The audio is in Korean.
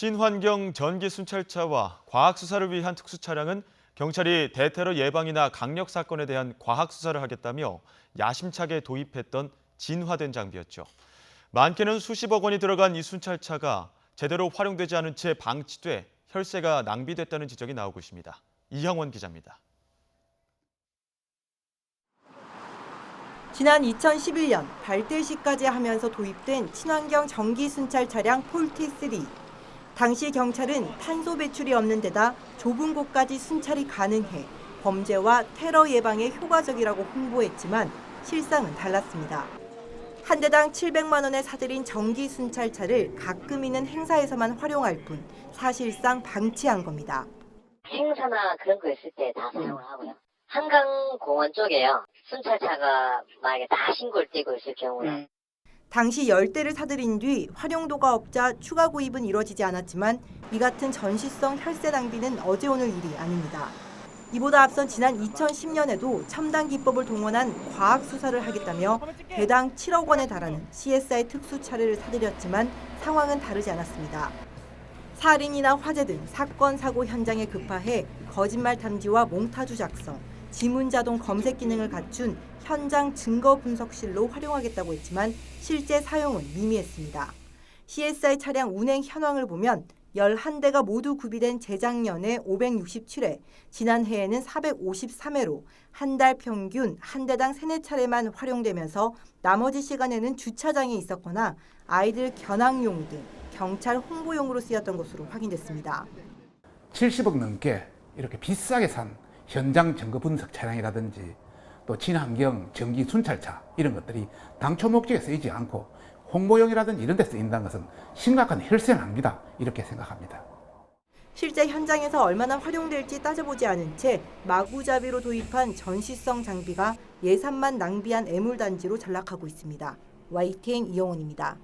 친환경 전기 순찰차와 과학 수사를 위한 특수 차량은 경찰이 대테러 예방이나 강력 사건에 대한 과학 수사를 하겠다며 야심차게 도입했던 진화된 장비였죠. 많게는 수십억 원이 들어간 이 순찰차가 제대로 활용되지 않은 채 방치돼 혈세가 낭비됐다는 지적이 나오고 있습니다. 이형원 기자입니다. 지난 2011년 발대시까지 하면서 도입된 친환경 전기 순찰 차량 폴티3. 당시 경찰은 탄소 배출이 없는 데다 좁은 곳까지 순찰이 가능해 범죄와 테러 예방에 효과적이라고 홍보했지만 실상은 달랐습니다. 한 대당 700만 원에 사들인 전기 순찰차를 가끔 있는 행사에서만 활용할 뿐 사실상 방치한 겁니다. 행사나 그런 거 있을 때 다 사용을 하고요. 한강공원 쪽에요. 순찰차가 만약에 다 신고를 띄고 있을 경우에 당시 10대를 사들인 뒤 활용도가 없자 추가 구입은 이뤄지지 않았지만 이 같은 전시성 혈세 낭비는 어제 오늘 일이 아닙니다. 이보다 앞선 지난 2010년에도 첨단 기법을 동원한 과학 수사를 하겠다며 대당 7억 원에 달하는 CSI 특수 차량을 사들였지만 상황은 다르지 않았습니다. 살인이나 화재 등 사건 사고 현장에 급파해 거짓말 탐지와 몽타주 작성, 지문 자동 검색 기능을 갖춘 현장 증거 분석실로 활용하겠다고 했지만 실제 사용은 미미했습니다. CSI 차량 운행 현황을 보면 11대가 모두 구비된 재작년에 567회, 지난해에는 453회로 한 달 평균 한 대당 3-4차례만 활용되면서 나머지 시간에는 주차장에 있었거나 아이들 견학용 등 경찰 홍보용으로 쓰였던 것으로 확인됐습니다. 70억 넘게 이렇게 비싸게 산 현장 증거 분석 차량이라든지 또 친환경 전기 순찰차 이런 것들이 당초 목적에 쓰이지 않고 홍보용이라든지 이런 데 쓰인다는 것은 심각한 혈세 낭비다 이렇게 생각합니다. 실제 현장에서 얼마나 활용될지 따져보지 않은 채 마구잡이로 도입한 전시성 장비가 예산만 낭비한 애물단지로 전락하고 있습니다. YTN 이영훈입니다.